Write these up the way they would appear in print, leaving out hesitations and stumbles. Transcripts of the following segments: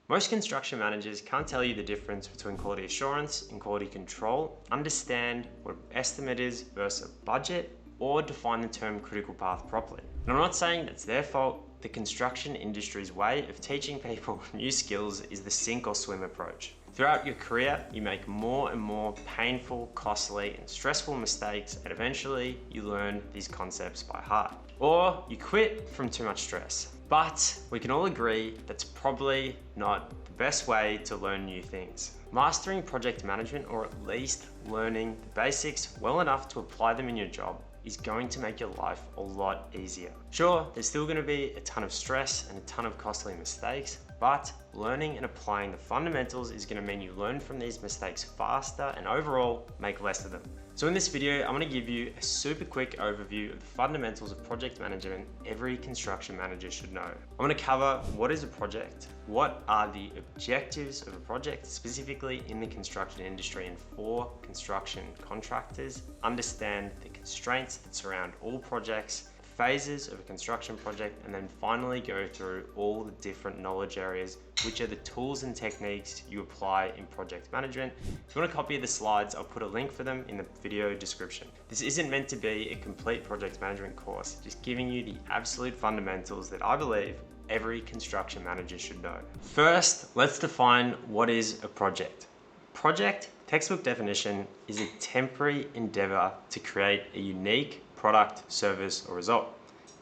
Most construction managers can't tell you the difference between quality assurance and quality control, understand what an estimate is versus a budget, or define the term critical path properly. And I'm not saying that's their fault. The construction industry's way of teaching people new skills is the sink or swim approach. Throughout your career, you make more and more painful, costly, and stressful mistakes, and eventually you learn these concepts by heart. Or you quit from too much stress. But we can all agree that's probably not the best way to learn new things. Mastering project management, or at least learning the basics well enough to apply them in your job, is going to make your life a lot easier. Sure, there's still going to be a ton of stress and a ton of costly mistakes, but learning and applying the fundamentals is going to mean you learn from these mistakes faster and overall make less of them. So in this video, I'm going to give you a super quick overview of the fundamentals of project management every construction manager should know. I'm going to cover what is a project, what are the objectives of a project, specifically in the construction industry and for construction contractors, understand the constraints that surround all projects, phases of a construction project, and then finally go through all the different knowledge areas, which are the tools and techniques you apply in project management. If you want a copy of the slides, I'll put a link for them in the video description. This isn't meant to be a complete project management course, just giving you the absolute fundamentals that I believe every construction manager should know. First, let's define what is a project. Project, textbook definition, is a temporary endeavor to create a unique product, service, or result.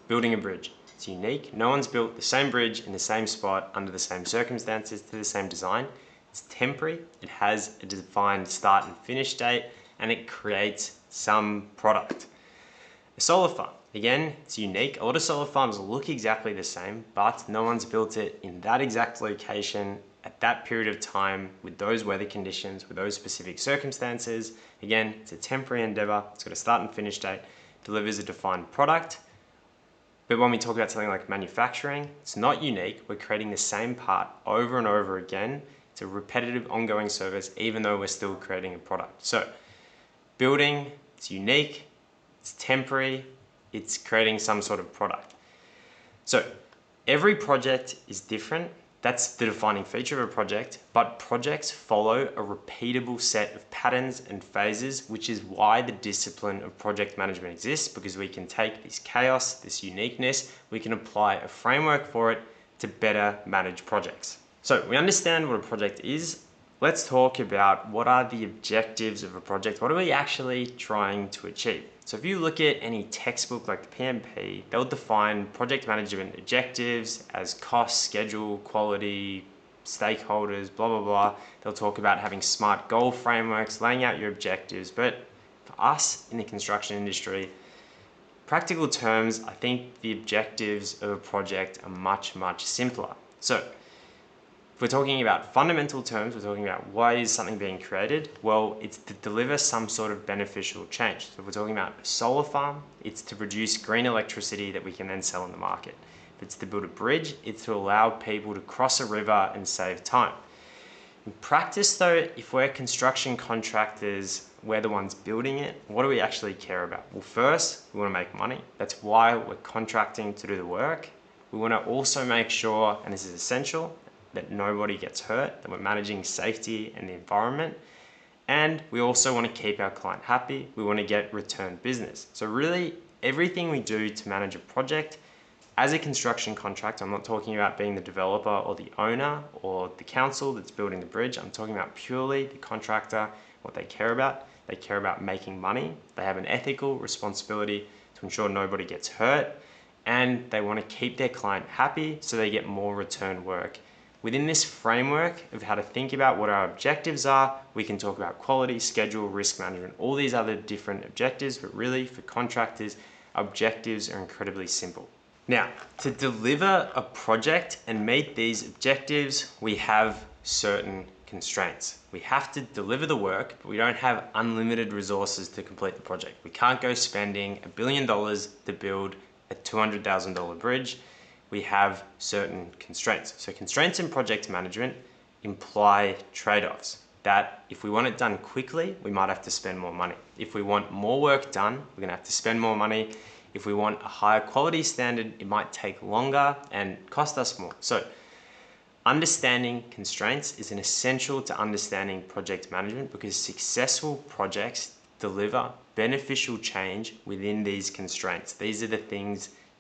Building a bridge. It's unique. No one's built the same bridge in the same spot under the same circumstances to the same design. It's temporary. It has a defined start and finish date, and it creates some product. A solar farm. Again, it's unique. A lot of solar farms look exactly the same, but no one's built it in that exact location at that period of time with those weather conditions, with those specific circumstances. Again, it's a temporary endeavor. It's got a start and finish date. Delivers a defined product. But when we talk about something like manufacturing, it's not unique. We're creating the same part over and over again. It's a repetitive, ongoing service, even though we're still creating a product. So building, it's unique, it's temporary, it's creating some sort of product. So every project is different. That's the defining feature of a project, but projects follow a repeatable set of patterns and phases, which is why the discipline of project management exists, because we can take this chaos, this uniqueness, we can apply a framework for it to better manage projects. So we understand what a project is. Let's talk about what are the objectives of a project. What are we actually trying to achieve? So if you look at any textbook like the PMP, they'll define project management objectives as cost, schedule, quality, stakeholders, blah, blah, blah. They'll talk about having smart goal frameworks, laying out your objectives. But for us in the construction industry, practical terms, I think the objectives of a project are much, much simpler. So if we're talking about fundamental terms, we're talking about why is something being created? Well, it's to deliver some sort of beneficial change. So if we're talking about a solar farm, it's to produce green electricity that we can then sell in the market. If it's to build a bridge, it's to allow people to cross a river and save time. In practice though, if we're construction contractors, we're the ones building it, what do we actually care about? Well, first, we want to make money. That's why we're contracting to do the work. We want to also make sure, and this is essential, that nobody gets hurt, that we're managing safety and the environment. And we also want to keep our client happy. We want to get return business. So really everything we do to manage a project as a construction contractor, I'm not talking about being the developer or the owner or the council that's building the bridge. I'm talking about purely the contractor, what they care about. They care about making money. They have an ethical responsibility to ensure nobody gets hurt, and they want to keep their client happy so they get more return work. Within this framework of how to think about what our objectives are, we can talk about quality, schedule, risk management, all these other different objectives, but really for contractors, objectives are incredibly simple. Now, to deliver a project and meet these objectives, we have certain constraints. We have to deliver the work, but we don't have unlimited resources to complete the project. We can't go spending $1 billion to build a $200,000 bridge. We have certain constraints. So constraints in project management imply trade-offs, that if we want it done quickly, we might have to spend more money. If we want more work done, we're gonna have to spend more money. If we want a higher quality standard, it might take longer and cost us more. So Understanding constraints is an essential to understanding project management because successful projects deliver beneficial change within these constraints. These are the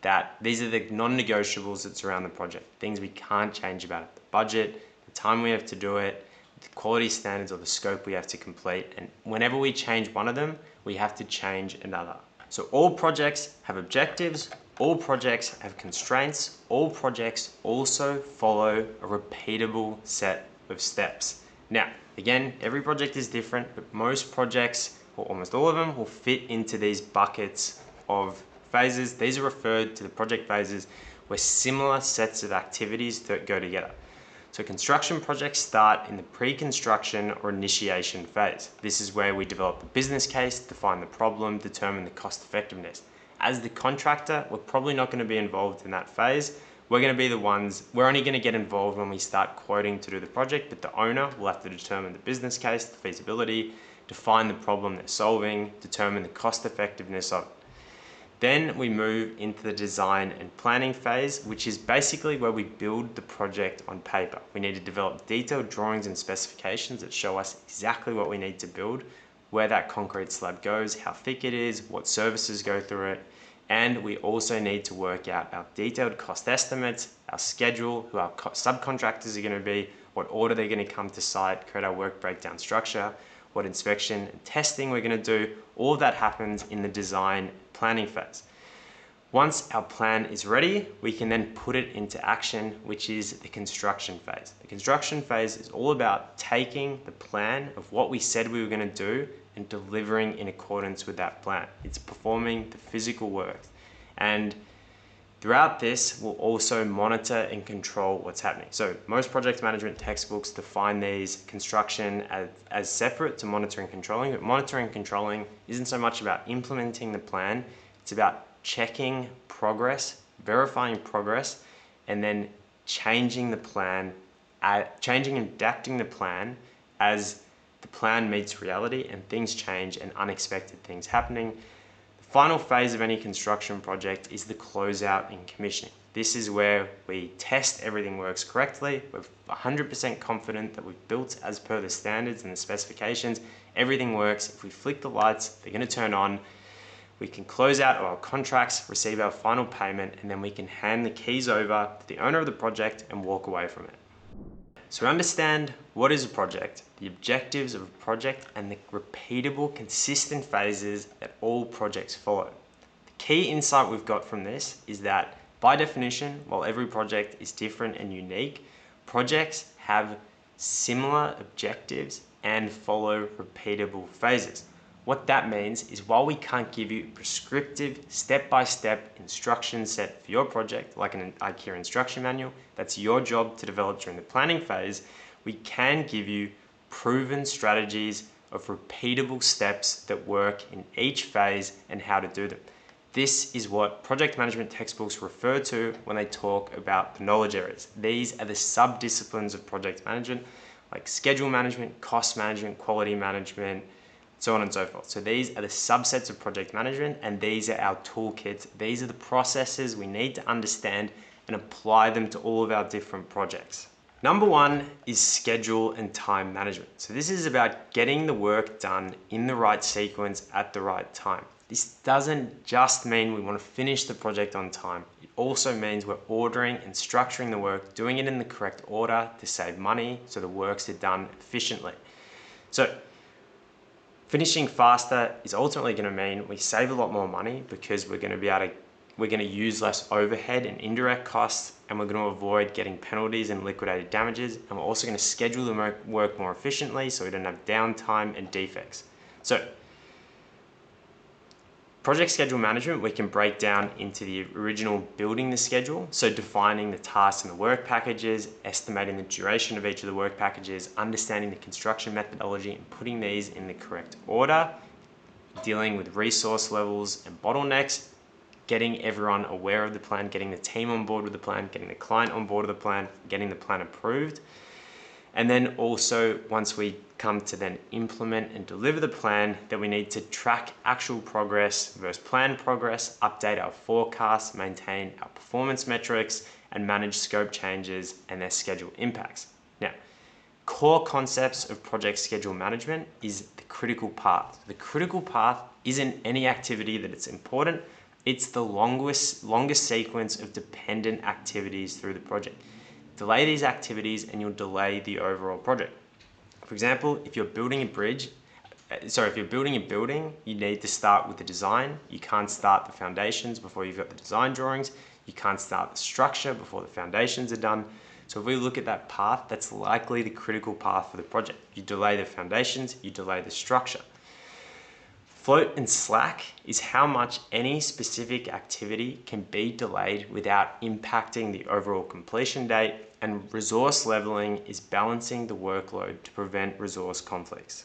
non-negotiables that surround the project, things we can't change about it. The budget, the time we have to do it, the quality standards or the scope we have to complete. And whenever we change one of them, we have to change another. So all projects have objectives, all projects have constraints, all projects also follow a repeatable set of steps. Now, again, every project is different, but most projects, or almost all of them, will fit into these buckets of phases. These are referred to the project phases where similar sets of activities that go together. So construction projects start in the pre-construction or initiation phase. This is where we develop the business case, define the problem, determine the cost effectiveness. As the contractor, we're probably not going to be involved in that phase. We're only going to get involved when we start quoting to do the project, but the owner will have to determine the business case, the feasibility, define the problem they're solving, determine the cost effectiveness of it. Then we move into the design and planning phase, which is basically where we build the project on paper. We need to develop detailed drawings and specifications that show us exactly what we need to build, where that concrete slab goes, how thick it is, what services go through it. And we also need to work out our detailed cost estimates, our schedule, who our subcontractors are going to be, what order they're going to come to site, create our work breakdown structure, what inspection and testing we're going to do. All of that happens in the design planning phase. Once our plan is ready, we can then put it into action, which is the construction phase. The construction phase is all about taking the plan of what we said we were going to do and delivering in accordance with that plan. It's performing the physical work. And throughout this, we'll also monitor and control what's happening. So most project management textbooks define these construction as separate to monitoring and controlling, but monitoring and controlling isn't so much about implementing the plan, it's about checking progress, verifying progress, and then changing the plan, changing and adapting the plan as the plan meets reality and things change and unexpected things happening. The final phase of any construction project is the closeout and commissioning. This is where we test everything works correctly. We're 100% confident that we've built as per the standards and the specifications. Everything works. If we flick the lights, they're going to turn on. We can close out our contracts, receive our final payment, and then we can hand the keys over to the owner of the project and walk away from it. So we understand what is a project, the objectives of a project, and the repeatable, consistent phases that all projects follow. The key insight we've got from this is that, by definition, while every project is different and unique, projects have similar objectives and follow repeatable phases. What that means is while we can't give you prescriptive step-by-step instruction set for your project, like an IKEA instruction manual, that's your job to develop during the planning phase, we can give you proven strategies of repeatable steps that work in each phase and how to do them. This is what project management textbooks refer to when they talk about the knowledge areas. These are the sub-disciplines of project management, like schedule management, cost management, quality management, so on and so forth. So these are the subsets of project management, and these are our toolkits. These are the processes we need to understand and apply them to all of our different projects. Number one is schedule and time management. So this is about getting the work done in the right sequence at the right time. This doesn't just mean we want to finish the project on time. It also means we're ordering and structuring the work, doing it in the correct order to save money so the works are done efficiently. So finishing faster is ultimately going to mean we save a lot more money because we're going to use less overhead and indirect costs, and we're going to avoid getting penalties and liquidated damages, and we're also going to schedule the work more efficiently so we don't have downtime and defects. So project schedule management, we can break down into the original building the schedule, so defining the tasks and the work packages, estimating the duration of each of the work packages, understanding the construction methodology and putting these in the correct order, dealing with resource levels and bottlenecks, getting everyone aware of the plan, getting the team on board with the plan, getting the client on board with the plan, getting the plan approved. And then also once we come to then implement and deliver the plan, then we need to track actual progress versus planned progress, update our forecasts, maintain our performance metrics, and manage scope changes and their schedule impacts. Now, core concepts of project schedule management is the critical path. The critical path isn't any activity that it's important, it's the longest sequence of dependent activities through the project. Delay these activities and you'll delay the overall project. For example, if you're building a building, you need to start with the design. You can't start the foundations before you've got the design drawings. You can't start the structure before the foundations are done. So if we look at that path, that's likely the critical path for the project. You delay the foundations, you delay the structure. Float and slack is how much any specific activity can be delayed without impacting the overall completion date, and resource leveling is balancing the workload to prevent resource conflicts.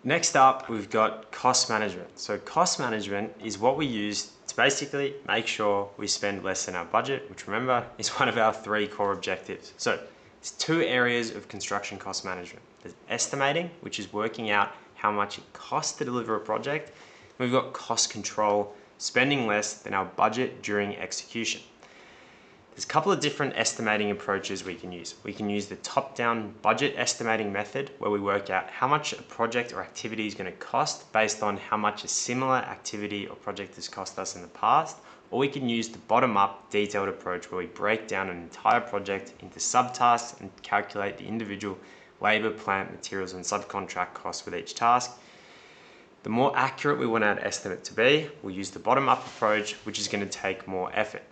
Next up, we've got cost management. So cost management is what we use to basically make sure we spend less than our budget, which remember is one of our 3 core objectives. So there's 2 areas of construction cost management. There's estimating, which is working out how much it costs to deliver a project. We've got cost control, spending less than our budget during execution. There's a couple of different estimating approaches we can use. We can use the top-down budget estimating method, where we work out how much a project or activity is going to cost based on how much a similar activity or project has cost us in the past. Or we can use the bottom-up detailed approach, where we break down an entire project into subtasks and calculate the individual labor, plant, materials, and subcontract costs with each task. The more accurate we want our estimate to be, we'll use the bottom-up approach, which is going to take more effort.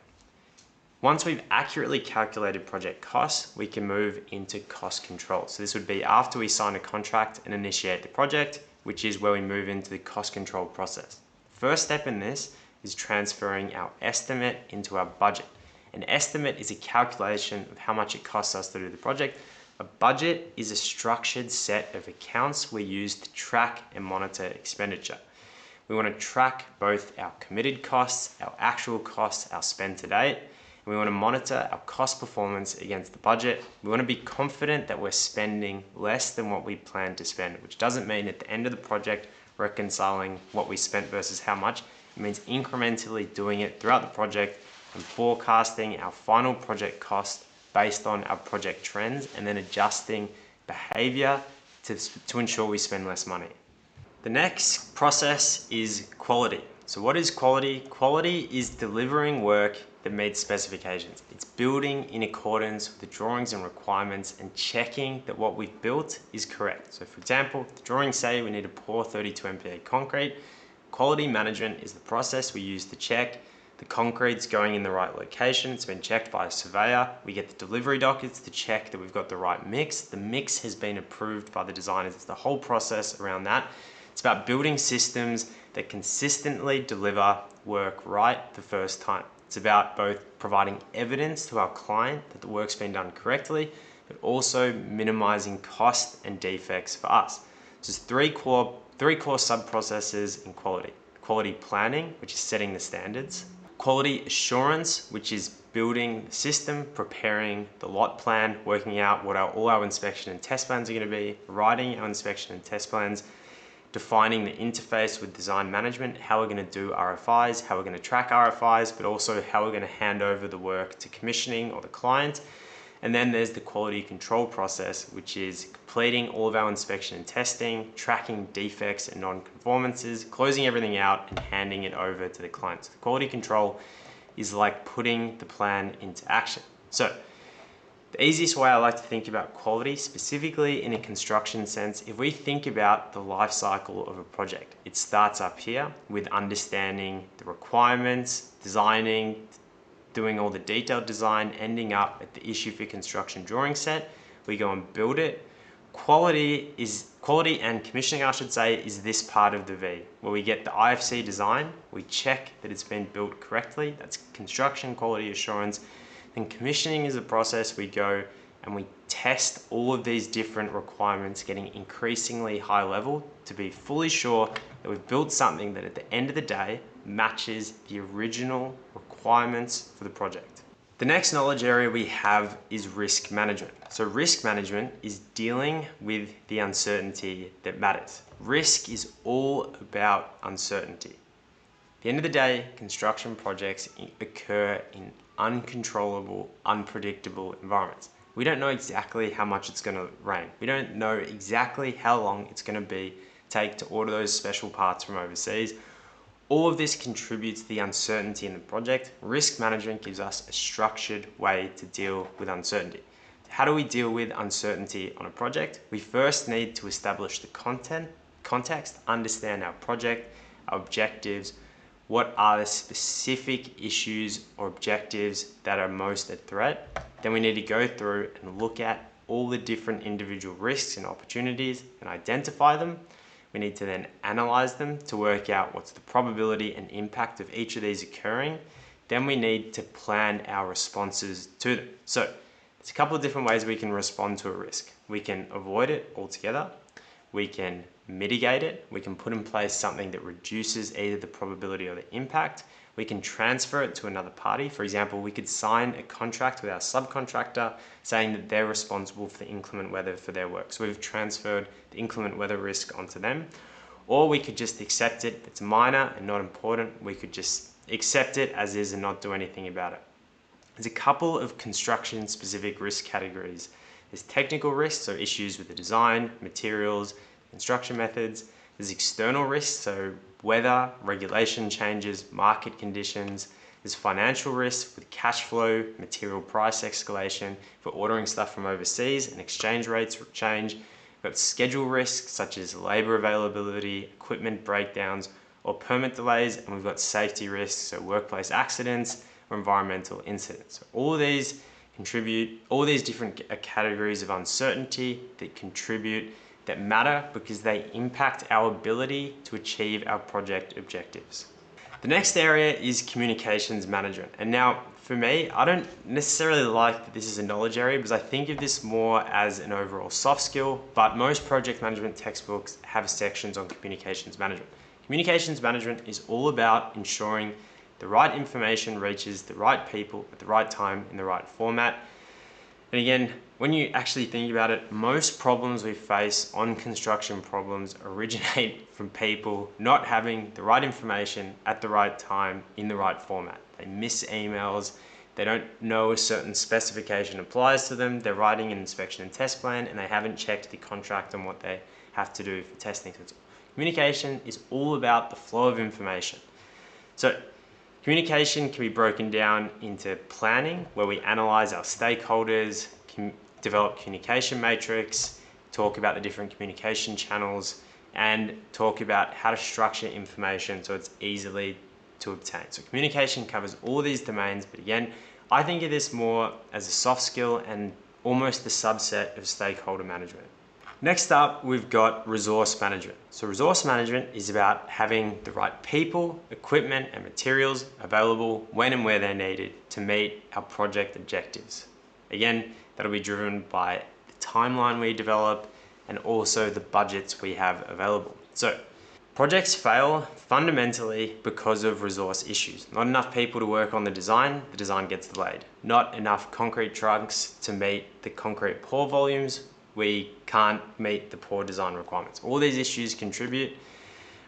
Once we've accurately calculated project costs, we can move into cost control. So this would be after we sign a contract and initiate the project, which is where we move into the cost control process. First step in this is transferring our estimate into our budget. An estimate is a calculation of how much it costs us to do the project. A budget is a structured set of accounts we use to track and monitor expenditure. We want to track both our committed costs, our actual costs, our spend to date, and we want to monitor our cost performance against the budget. We want to be confident that we're spending less than what we plan to spend, which doesn't mean at the end of the project reconciling what we spent versus how much. It means incrementally doing it throughout the project and forecasting our final project cost based on our project trends, and then adjusting behavior to ensure we spend less money. The next process is quality. So what is quality? Quality is delivering work that meets specifications. It's building in accordance with the drawings and requirements and checking that what we've built is correct. So for example, the drawings say we need to pour 32 MPa concrete. Quality management is the process we use to check the concrete's going in the right location. It's been checked by a surveyor. We get the delivery dockets to check that we've got the right mix. The mix has been approved by the designers. It's the whole process around that. It's about building systems that consistently deliver work right the first time. It's about both providing evidence to our client that the work's been done correctly, but also minimizing cost and defects for us. So there's three core sub-processes in quality. Quality planning, which is setting the standards. Quality assurance, which is building the system, preparing the lot plan, working out what all our inspection and test plans are going to be, writing our inspection and test plans, defining the interface with design management, how we're going to do RFIs, how we're going to track RFIs, but also how we're going to hand over the work to commissioning or the client. And then there's the quality control process, which is completing all of our inspection and testing, tracking defects and non-conformances, closing everything out and handing it over to the client. So the quality control is like putting the plan into action. So the easiest way I like to think about quality, specifically in a construction sense, if we think about the life cycle of a project, it starts up here with understanding the requirements, designing, doing all the detailed design, ending up at the issue for construction drawing set. We go and build it. Quality and commissioning, I should say, is this part of the V, where we get the IFC design, we check that it's been built correctly. That's construction quality assurance. Then commissioning is a process we go and we test all of these different requirements, getting increasingly high level to be fully sure that we've built something that at the end of the day matches the original requirements for the project. The next knowledge area we have is risk management. So risk management is dealing with the uncertainty that matters. Risk is all about uncertainty. At the end of the day, construction projects occur in uncontrollable, unpredictable environments. We don't know exactly how much it's going to rain. We don't know exactly how long it's going to take to order those special parts from overseas. All of this contributes to the uncertainty in the project. Risk management gives us a structured way to deal with uncertainty. How do we deal with uncertainty on a project? We first need to establish the context, understand our project, our objectives, what are the specific issues or objectives that are most at threat. Then we need to go through and look at all the different individual risks and opportunities and identify them. We need to then analyze them to work out what's the probability and impact of each of these occurring. Then we need to plan our responses to them. So there's a couple of different ways we can respond to a risk. We can avoid it altogether. We can mitigate it. We can put in place something that reduces either the probability or the impact. We can transfer it to another party. For example, we could sign a contract with our subcontractor saying that they're responsible for the inclement weather for their work. So we've transferred the inclement weather risk onto them. Or we could just accept it. It's minor and not important. We could just accept it as is and not do anything about it. There's a couple of construction specific risk categories. There's technical risks, so issues with the design, materials, construction methods. There's external risks, so weather, regulation changes, market conditions. There's financial risks with cash flow, material price escalation for ordering stuff from overseas and exchange rates change. We've got schedule risks such as labor availability, equipment breakdowns, or permit delays, and we've got safety risks, so workplace accidents or environmental incidents. So all of these different categories of uncertainty that contribute, that matter because they impact our ability to achieve our project objectives. The next area is communications management. And now for me, I don't necessarily like that this is a knowledge area because I think of this more as an overall soft skill, but most project management textbooks have sections on communications management. Communications management is all about ensuring the right information reaches the right people at the right time in the right format. And again, when you actually think about it, most problems we face on construction problems originate from people not having the right information at the right time in the right format. They miss emails, they don't know a certain specification applies to them, they're writing an inspection and test plan and they haven't checked the contract on what they have to do for testing. So communication is all about the flow of information. So communication can be broken down into planning, where we analyze our stakeholders, develop communication matrix, talk about the different communication channels, and talk about how to structure information so it's easily to obtain. So communication covers all these domains, but again, I think of this more as a soft skill and almost the subset of stakeholder management. Next up, we've got resource management. So resource management is about having the right people, equipment, and materials available when and where they're needed to meet our project objectives. Again, that'll be driven by the timeline we develop and also the budgets we have available. So projects fail fundamentally because of resource issues. Not enough people to work on the design gets delayed. Not enough concrete trucks to meet the concrete pour volumes, we can't meet the pour design requirements. All these issues contribute.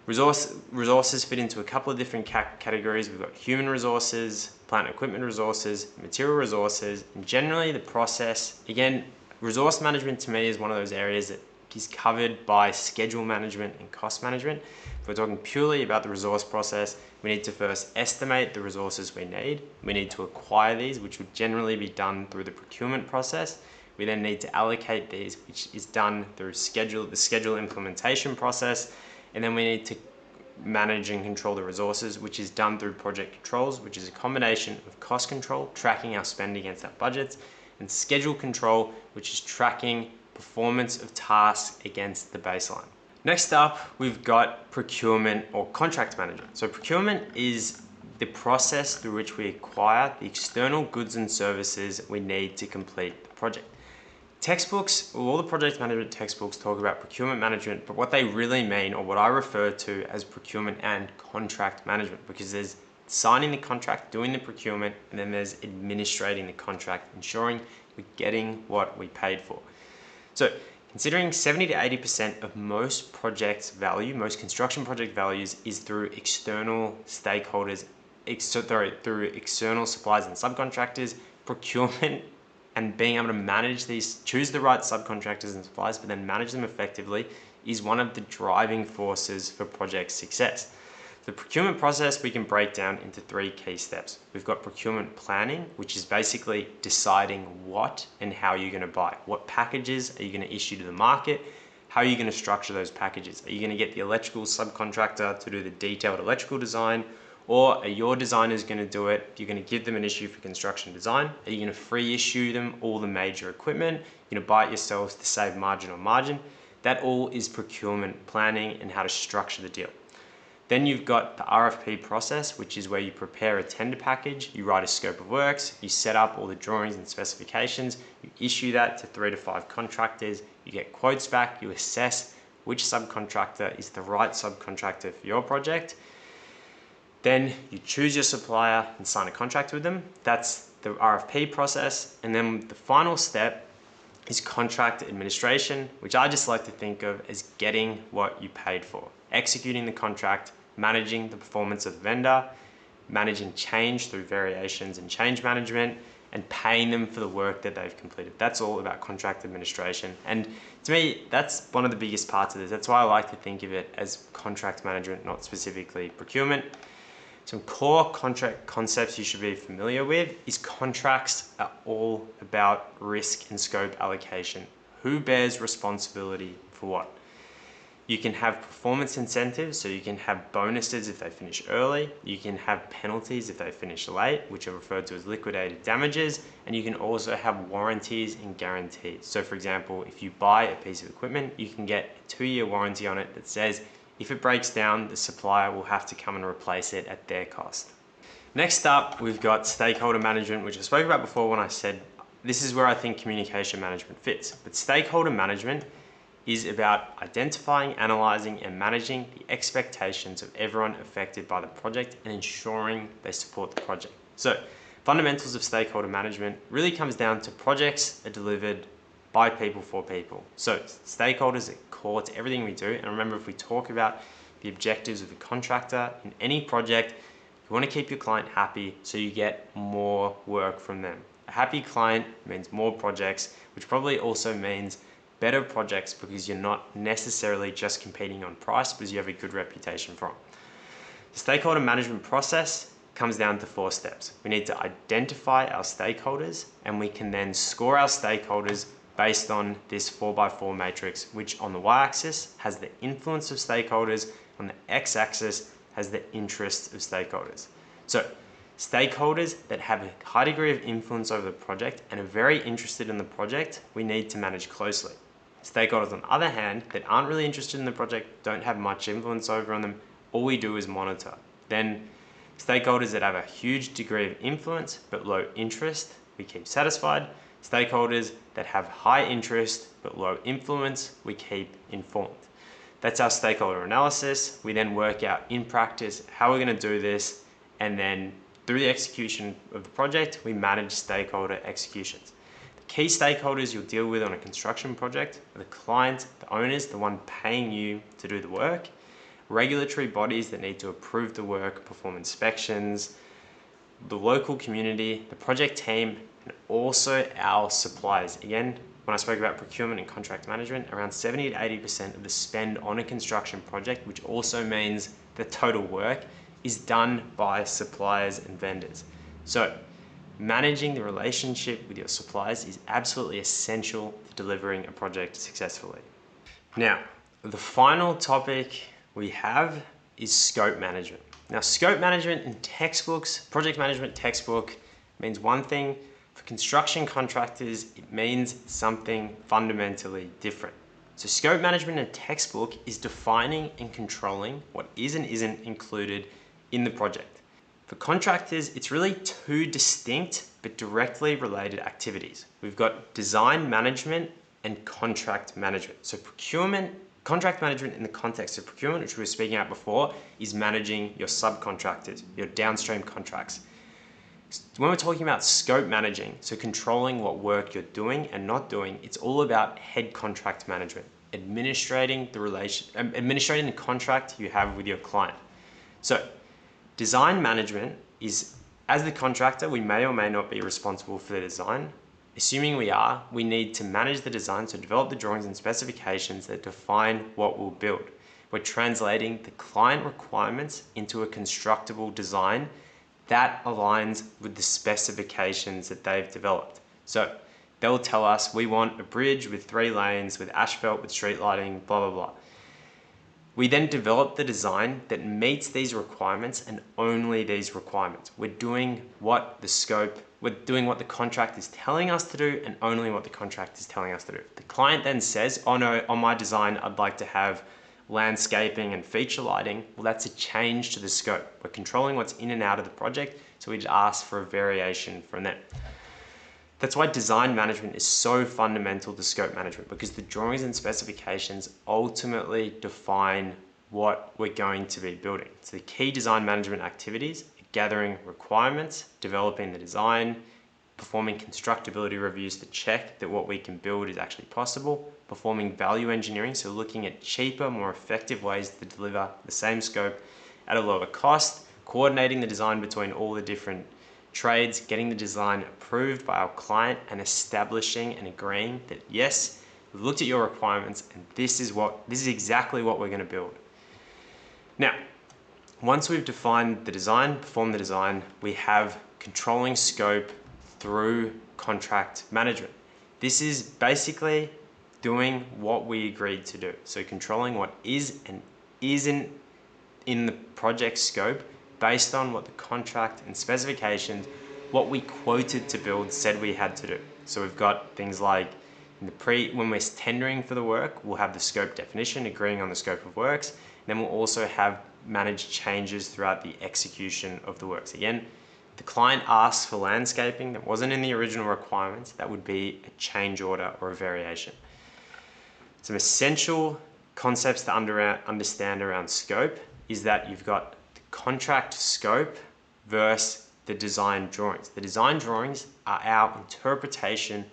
Resources fit into a couple of different categories. We've got human resources, plant and equipment resources, material resources, and generally the process. Again, resource management to me is one of those areas that is covered by schedule management and cost management. If we're talking purely about the resource process, we need to first estimate the resources we need. We need to acquire these, which would generally be done through the procurement process. We then need to allocate these, which is done through the schedule implementation process. And then we need to manage and control the resources, which is done through project controls, which is a combination of cost control, tracking our spend against our budgets, and schedule control, which is tracking performance of tasks against the baseline. Next up, we've got procurement or contract management. So procurement is the process through which we acquire the external goods and services we need to complete the project. Textbooks, all the project management textbooks talk about procurement management, but what they really mean, or what I refer to as procurement and contract management, because there's signing the contract, doing the procurement, and then there's administrating the contract, ensuring we're getting what we paid for. So considering 70 to 80% of most projects value, most construction project values is through external stakeholders, through external suppliers and subcontractors, procurement, and being able to manage these, choose the right subcontractors and suppliers, but then manage them effectively is one of the driving forces for project success. The procurement process we can break down into 3 key steps. We've got procurement planning, which is basically deciding what and how you're going to buy. What packages are you going to issue to the market? How are you going to structure those packages? Are you going to get the electrical subcontractor to do the detailed electrical design? Or are your designers going to do it? You're going to give them an issue for construction design. Are you going to free issue them all the major equipment? You're going to buy it yourselves to save margin on margin. That all is procurement planning and how to structure the deal. Then you've got the RFP process, which is where you prepare a tender package, you write a scope of works, you set up all the drawings and specifications, you issue that to 3 to 5 contractors, you get quotes back, you assess which subcontractor is the right subcontractor for your project. Then you choose your supplier and sign a contract with them. That's the RFP process. And then the final step is contract administration, which I just like to think of as getting what you paid for. Executing the contract, managing the performance of the vendor, managing change through variations and change management, and paying them for the work that they've completed. That's all about contract administration. And to me, that's one of the biggest parts of this. That's why I like to think of it as contract management, not specifically procurement. Some core contract concepts you should be familiar with is contracts are all about risk and scope allocation. Who bears responsibility for what? You can have performance incentives, so you can have bonuses if they finish early. You can have penalties if they finish late, which are referred to as liquidated damages. And you can also have warranties and guarantees. So for example, if you buy a piece of equipment, you can get a 2-year warranty on it that says if it breaks down, the supplier will have to come and replace it at their cost. Next up, we've got stakeholder management, which I spoke about before when I said this is where I think communication management fits. But stakeholder management is about identifying, analyzing, and managing the expectations of everyone affected by the project and ensuring they support the project. So, fundamentals of stakeholder management really comes down to projects are delivered by people for people. So, stakeholders are core to everything we do. And remember, if we talk about the objectives of the contractor in any project, you want to keep your client happy so you get more work from them. A happy client means more projects, which probably also means better projects because you're not necessarily just competing on price because you have a good reputation from. The stakeholder management process comes down to 4 steps. We need to identify our stakeholders, and we can then score our stakeholders based on this 4x4 matrix, which on the y-axis has the influence of stakeholders, on the x-axis has the interest of stakeholders. So stakeholders that have a high degree of influence over the project and are very interested in the project, we need to manage closely. Stakeholders, on the other hand, that aren't really interested in the project, don't have much influence over them, all we do is monitor. Then stakeholders that have a huge degree of influence but low interest, we keep satisfied. Stakeholders that have high interest but low influence, we keep informed. That's our stakeholder analysis. We then work out in practice how we're going to do this, and then through the execution of the project, we manage stakeholder executions. The key stakeholders you'll deal with on a construction project are the client, the owners, the one paying you to do the work, regulatory bodies that need to approve the work, perform inspections, the local community, the project team, and also our suppliers. Again, when I spoke about procurement and contract management, around 70 to 80% of the spend on a construction project, which also means the total work, is done by suppliers and vendors. So managing the relationship with your suppliers is absolutely essential for delivering a project successfully. Now, the final topic we have is scope management. Now, scope management in textbooks, project management textbook, means one thing. For construction contractors, it means something fundamentally different. So scope management in a textbook is defining and controlling what is and isn't included in the project. For contractors, it's really 2 distinct but directly related activities. We've got design management and contract management. So procurement Contract management in the context of procurement, which we were speaking about before, is managing your subcontractors, your downstream contracts. When we're talking about scope managing, so controlling what work you're doing and not doing, it's all about head contract management, administrating the contract you have with your client. So design management is, as the contractor, we may or may not be responsible for the design. Assuming we are, we need to manage the design, so develop the drawings and specifications that define what we'll build. We're translating the client requirements into a constructible design that aligns with the specifications that they've developed. So they'll tell us we want a bridge with 3 lanes, with asphalt, with street lighting, blah, blah, blah. We then develop the design that meets these requirements and only these requirements. We're doing what the contract is telling us to do and only what the contract is telling us to do. The client then says, oh no, on my design, I'd like to have landscaping and feature lighting. Well, that's a change to the scope. We're controlling what's in and out of the project, so we just ask for a variation from them. That's why design management is so fundamental to scope management, because the drawings and specifications ultimately define what we're going to be building. So the key design management activities are gathering requirements, developing the design, performing constructability reviews to check that what we can build is actually possible, performing value engineering, so looking at cheaper, more effective ways to deliver the same scope at a lower cost, coordinating the design between all the different trades, getting the design approved by our client, and establishing and agreeing that yes, we've looked at your requirements and this is exactly what we're going to build. Now, once we've defined the design, performed the design, we have controlling scope through contract management. This is basically doing what we agreed to do. So controlling what is and isn't in the project scope based on what the contract and specifications, what we quoted to build said we had to do. So we've got things like when we're tendering for the work, we'll have the scope definition, agreeing on the scope of works. And then we'll also have managed changes throughout the execution of the works. Again, the client asks for landscaping that wasn't in the original requirements, that would be a change order or a variation. Some essential concepts to understand around scope is that you've got the contract scope versus the design drawings. The design drawings are our interpretation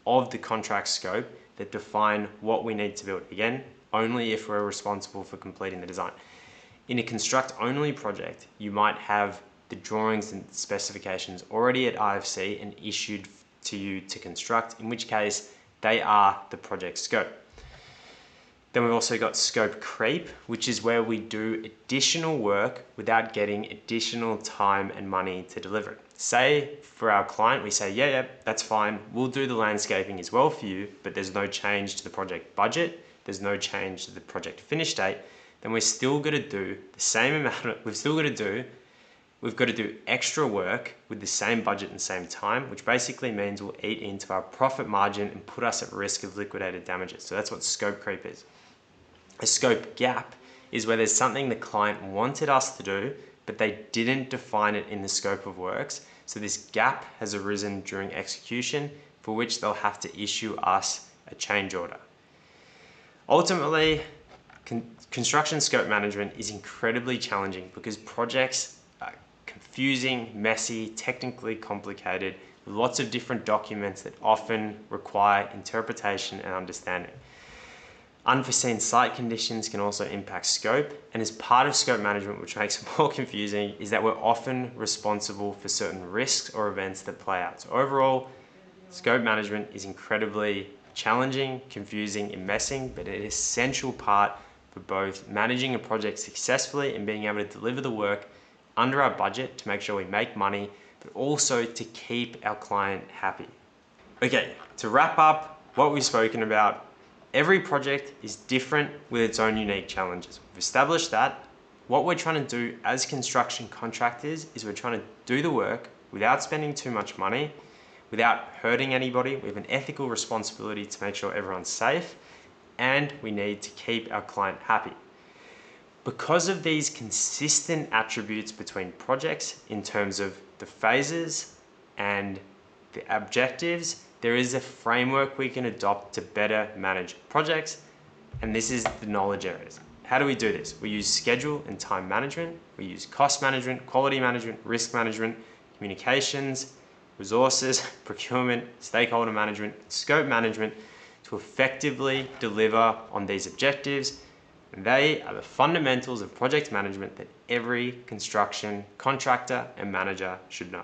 of the contract scope that define what we need to build. Again, only if we're responsible for completing the design. In a construct-only project, you might have the drawings and specifications already at IFC and issued to you to construct, in which case they are the project scope. Then we've also got scope creep, which is where we do additional work without getting additional time and money to deliver it. Say for our client, we say, yeah, that's fine. We'll do the landscaping as well for you, but there's no change to the project budget. There's no change to the project finish date. Then we're still going to do the same amount. We've got to do extra work with the same budget and same time, which basically means we'll eat into our profit margin and put us at risk of liquidated damages. So that's what scope creep is. A scope gap is where there's something the client wanted us to do, but they didn't define it in the scope of works. So this gap has arisen during execution, for which they'll have to issue us a change order. Ultimately, construction scope management is incredibly challenging because projects are confusing, messy, technically complicated, with lots of different documents that often require interpretation and understanding. Unforeseen site conditions can also impact scope, and as part of scope management, which makes it more confusing, is that we're often responsible for certain risks or events that play out. So overall, scope management is incredibly challenging, confusing, and messy, but an essential part for both managing a project successfully and being able to deliver the work under our budget to make sure we make money, but also to keep our client happy. Okay, to wrap up what we've spoken about, every project is different with its own unique challenges. We've established that. What we're trying to do as construction contractors is we're trying to do the work without spending too much money, without hurting anybody. We have an ethical responsibility to make sure everyone's safe, and we need to keep our client happy. Because of these consistent attributes between projects in terms of the phases and the objectives, there is a framework we can adopt to better manage projects And this is the knowledge areas. How do we do this? We use schedule and time management. We use cost management, quality management, risk management, communications, resources, procurement, stakeholder management, scope management to effectively deliver on these objectives. And they are the fundamentals of project management that every construction contractor and manager should know.